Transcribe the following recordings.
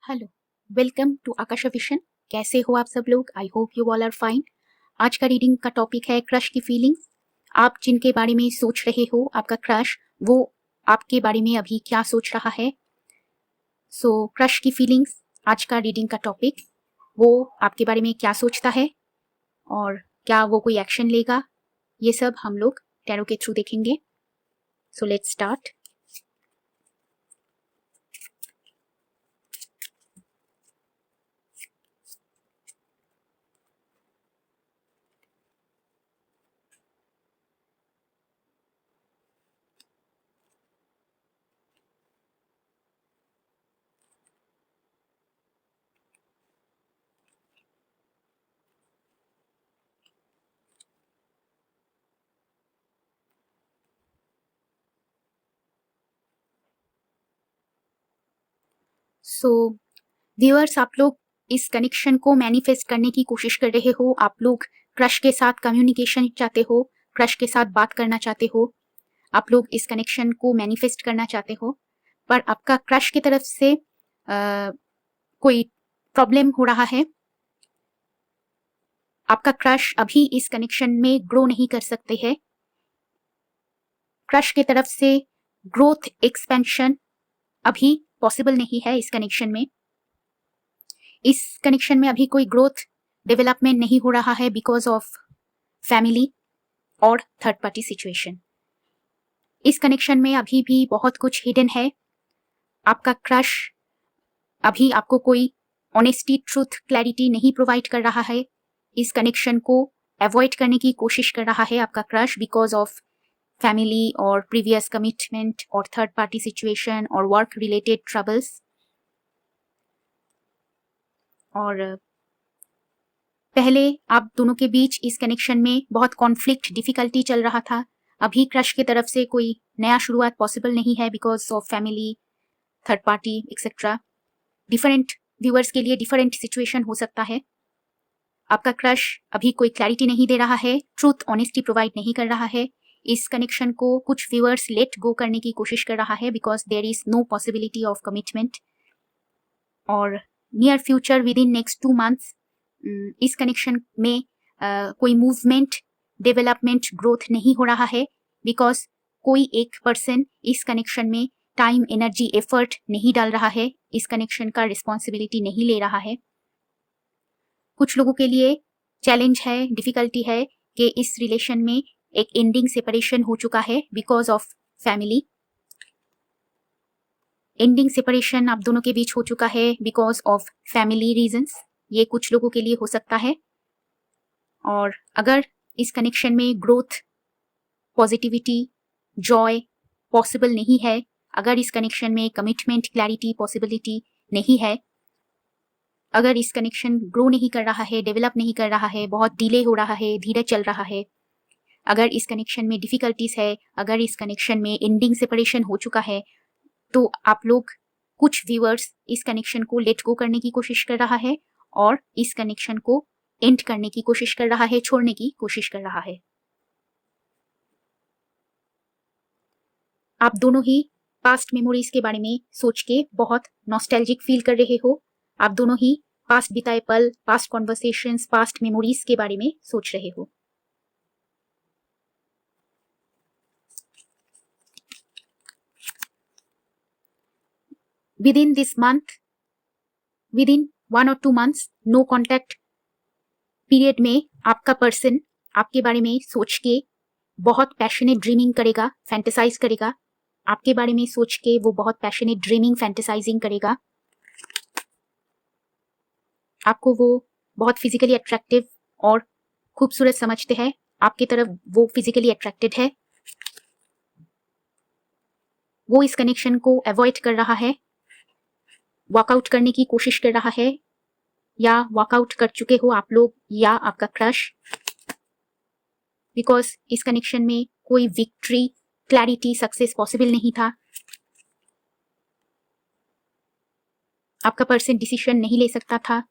Hello, welcome to Akasha vision. कैसे हो आप सब लोग? I hope you all are fine. आज का रीडिंग का टॉपिक है क्रश की फीलिंग्स। आप जिनके बारे में सोच रहे हो, आपका क्रश, वो आपके बारे में अभी क्या सोच रहा है? सो क्रश की फीलिंग्स, आज का रीडिंग का टॉपिक, वो आपके बारे में क्या सोचता है और क्या वो कोई एक्शन लेगा, ये सब हम लोग टैरो के थ्रू देखेंगे। So let's start. So viewers, आप लोग इस कनेक्शन को मैनिफेस्ट करने की कोशिश कर रहे हो। आप लोग क्रश के साथ कम्युनिकेशन चाहते हो, क्रश के साथ बात करना चाहते हो, आप लोग इस कनेक्शन को मैनिफेस्ट करना चाहते हो, पर आपका क्रश की तरफ से कोई प्रॉब्लम हो रहा है। आपका क्रश अभी इस कनेक्शन में ग्रो नहीं कर सकते हैं। क्रश की तरफ से ग्रोथ एक्सपेंशन अभी पॉसिबल नहीं है इस कनेक्शन में। इस कनेक्शन में अभी कोई ग्रोथ डेवलपमेंट नहीं हो रहा है बिकॉज ऑफ फैमिली और थर्ड पार्टी सिचुएशन। इस कनेक्शन में अभी भी बहुत कुछ हिडन है। आपका क्रश अभी आपको कोई ऑनेस्टी, ट्रूथ, क्लैरिटी नहीं प्रोवाइड कर रहा है। इस कनेक्शन को अवॉइड करने की कोशिश कर रहा है आपका क्रश बिकॉज ऑफ फैमिली और प्रीवियस कमिटमेंट और थर्ड पार्टी सिचुएशन और वर्क रिलेटेड ट्रबल्स। और पहले आप दोनों के बीच इस कनेक्शन में बहुत कॉन्फ्लिक्ट, डिफिकल्टी चल रहा था। अभी क्रश की तरफ से कोई नया शुरुआत पॉसिबल नहीं है because of family, third party etcetera. Different viewers के लिए डिफरेंट सिचुएशन हो सकता है। आपका क्रश अभी कोई क्लैरिटी नहीं दे रहा है, ट्रूथ, ऑनेस्टी प्रोवाइड नहीं कर रहा है। इस कनेक्शन को कुछ व्यूअर्स लेट गो करने की कोशिश कर रहा है because there is no possibility of commitment. और near future, within next 2 months, इस कनेक्शन में कोई मूवमेंट, डेवलपमेंट, ग्रोथ नहीं हो रहा है बिकॉज कोई एक पर्सन इस कनेक्शन में टाइम, एनर्जी, एफर्ट नहीं डाल रहा है, इस कनेक्शन का रिस्पॉन्सिबिलिटी नहीं ले रहा है। कुछ लोगों के लिए चैलेंज है, डिफिकल्टी है कि इस रिलेशन में एक एंडिंग सेपरेशन हो चुका है because of family. Ending separation आप दोनों के बीच हो चुका है बिकॉज ऑफ फैमिली रीजंस। ये कुछ लोगों के लिए हो सकता है। और अगर इस कनेक्शन में ग्रोथ, पॉजिटिविटी, जॉय पॉसिबल नहीं है, अगर इस कनेक्शन में कमिटमेंट, क्लैरिटी, पॉसिबिलिटी नहीं है, अगर इस कनेक्शन ग्रो नहीं कर रहा है, डेवलप नहीं कर रहा है, बहुत डिले हो रहा है, धीरे चल रहा है, अगर इस कनेक्शन में डिफिकल्टीज है, अगर इस कनेक्शन में एंडिंग सेपरेशन हो चुका है, तो आप लोग, कुछ व्यूअर्स, इस कनेक्शन को लेट गो करने की कोशिश कर रहा है और इस कनेक्शन को एंड करने की कोशिश कर रहा है, छोड़ने की कोशिश कर रहा है। आप दोनों ही पास्ट मेमोरीज के बारे में सोच के बहुत नॉस्टैल्जिक फील कर रहे हो। आप दोनों ही पास्ट बिताए पल, पास्ट कॉन्वर्सेशंस, पास्ट मेमोरीज के बारे में सोच रहे हो। With in this month, with in 1 और 2 months, नो कॉन्टैक्ट पीरियड में आपका पर्सन आपके बारे में सोच के बहुत पैशनेट ड्रीमिंग करेगा, फैंटेसाइज करेगा। आपके बारे में सोच के वो बहुत पैशनेट ड्रीमिंग, फैंटेसाइजिंग करेगा। आपको वो बहुत फिजिकली अट्रैक्टिव और खूबसूरत समझते हैं, आपकी तरफ वो फिजिकली अट्रैक्टेड है। वो इस कनेक्शन को अवॉइड कर रहा है, वॉकआउट करने की कोशिश कर रहा है, या वॉकआउट कर चुके हो आप लोग या आपका क्रश, बिकॉज इस कनेक्शन में कोई विक्ट्री, क्लैरिटी, सक्सेस पॉसिबल नहीं था। आपका पर्सन डिसीजन नहीं ले सकता था।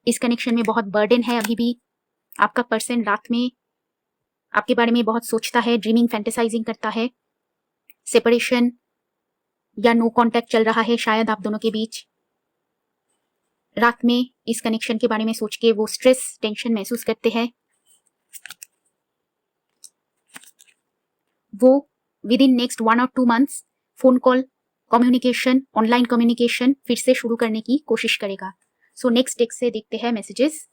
इस कनेक्शन में बहुत बर्डन है अभी भी। आपका पर्सन रात में आपके बारे में बहुत सोचता है, ड्रीमिंग, फैंटेसाइजिंग करता है। सेपरेशन या नो कांटेक्ट चल रहा है शायद आप दोनों के बीच। रात में इस कनेक्शन के बारे में सोच के वो स्ट्रेस टेंशन महसूस करते हैं। वो विद इन नेक्स्ट 1 और 2 months phone call communication, online communication फिर से शुरू करने की कोशिश करेगा। सो नेक्स्ट टेक्स्ट से देखते हैं मैसेजेस।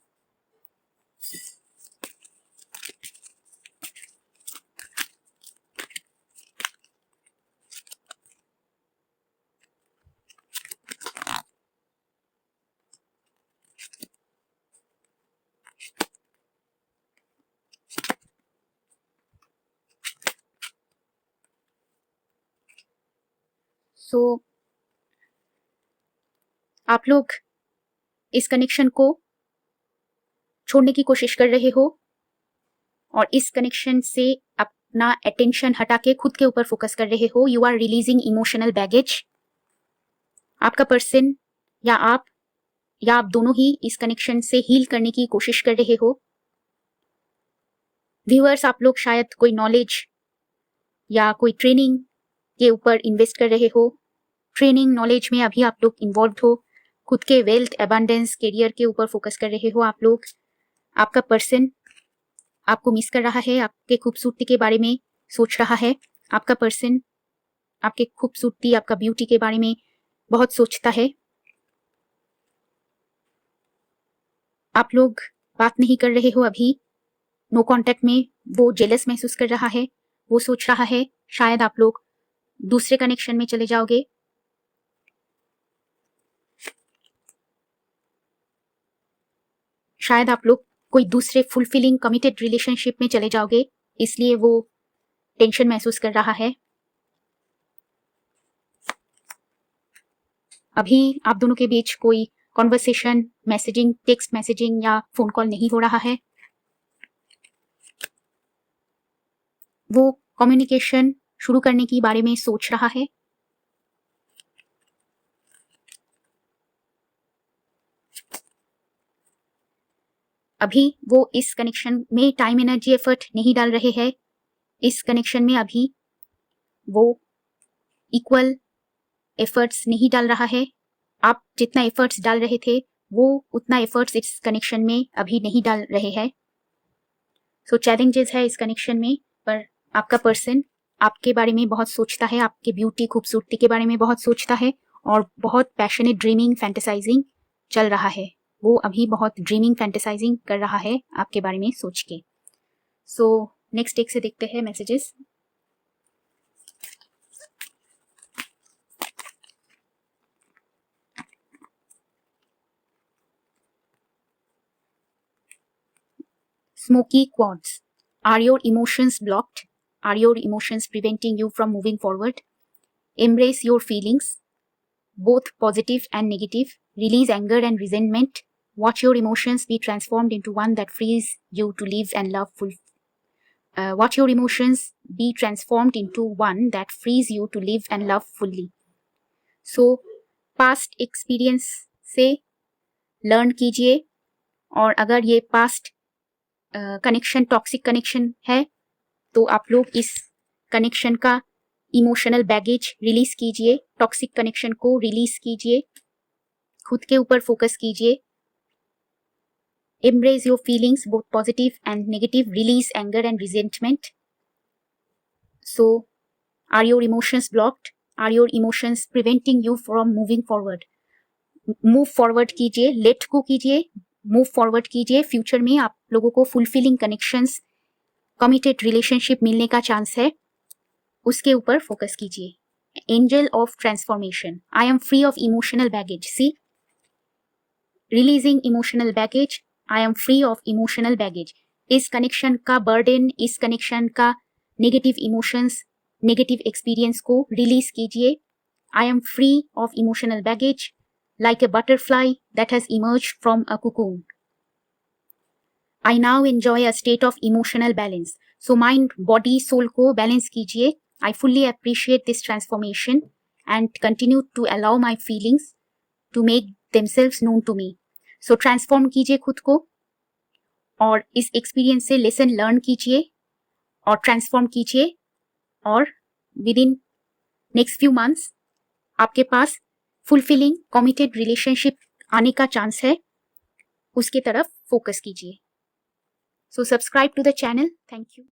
सो आप लोग इस कनेक्शन को छोड़ने की कोशिश कर रहे हो और इस कनेक्शन से अपना अटेंशन हटा के खुद के ऊपर फोकस कर रहे हो। You are releasing emotional baggage. आपका पर्सन या आप दोनों ही इस कनेक्शन से हील करने की कोशिश कर रहे हो। व्यूअर्स, आप लोग शायद कोई नॉलेज या कोई ट्रेनिंग के ऊपर इन्वेस्ट कर रहे हो। ट्रेनिंग नॉलेज में अभी आप लोग इन्वॉल्व हो। खुद के वेल्थ, एबंडेंस, करियर के ऊपर फोकस कर रहे हो आप लोग। आपका पर्सन आपको मिस कर रहा है, आपके खूबसूरती के बारे में सोच रहा है। आपका पर्सन आपके खूबसूरती, आपका ब्यूटी के बारे में बहुत सोचता है। आप लोग बात नहीं कर रहे हो अभी, नो कांटेक्ट में। वो जेलस महसूस कर रहा है, वो सोच रहा है शायद आप लोग दूसरे कनेक्शन में चले जाओगे। शायद आप लोग कोई दूसरे फुलफिलिंग कमिटेड रिलेशनशिप में चले जाओगे, इसलिए वो टेंशन महसूस कर रहा है। अभी आप दोनों के बीच कोई कॉन्वर्सेशन, मैसेजिंग, टेक्स्ट मैसेजिंग या फोन कॉल नहीं हो रहा है। वो कम्युनिकेशन शुरू करने के बारे में सोच रहा है। अभी वो इस कनेक्शन में टाइम, एनर्जी, एफर्ट नहीं डाल रहे हैं। इस कनेक्शन में अभी वो इक्वल एफर्ट्स नहीं डाल रहा है। आप जितना एफर्ट्स डाल रहे थे वो उतना एफर्ट्स इस कनेक्शन में अभी नहीं डाल रहे हैं। सो चैलेंजेस है इस कनेक्शन में, पर आपका पर्सन आपके बारे में बहुत सोचता है, आपके ब्यूटी, खूबसूरती के बारे में बहुत सोचता है और बहुत पैशनेट ड्रीमिंग, फैंटेसाइजिंग चल रहा है। वो अभी बहुत ड्रीमिंग, फैंटेसाइजिंग कर रहा है आपके बारे में सोच के। सो नेक्स्ट एक से देखते हैं messages. Smoky quartz. Are your emotions blocked? Are your emotions preventing you from moving forward? Embrace your feelings, both positive and negative. Release anger and resentment. Watch your emotions be transformed into one that frees you to live and love full. Watch your emotions be transformed into one that frees you to live and love fully. So, past experience से learn कीजिए और अगर ये past connection toxic connection है तो आप लोग इस कनेक्शन का इमोशनल बैगेज रिलीज कीजिए, टॉक्सिक कनेक्शन को रिलीज कीजिए, खुद के ऊपर फोकस कीजिए। Embrace your feelings, both positive and negative. Release anger and resentment. So are your emotions blocked? Are your emotions preventing you from moving forward? Move forward कीजिए, let go कीजिए, move forward कीजिए। Future में आप लोगों को fulfilling connections, committed relationship मिलने का chance है, उसके ऊपर फोकस कीजिए। Angel of transformation. I am free of emotional baggage. See, releasing emotional baggage. I am free of emotional baggage. इस कनेक्शन का बर्डन, इस कनेक्शन का नेगेटिव इमोशंस, नेगेटिव एक्सपीरियंस को रिलीज कीजिए। I am free of emotional baggage like a butterfly that has emerged from a cocoon. I now enjoy a state of emotional balance. So mind, body, soul को balance कीजिए। I fully appreciate this transformation and continue to allow my feelings to make themselves known to me. So transform कीजिए खुद को और इस experience से lesson learn कीजिए और transform कीजिए और within next few months आपके पास फुलफिलिंग कमिटेड रिलेशनशिप आने का चांस है, उसके तरफ फोकस कीजिए। So subscribe to the channel. Thank you.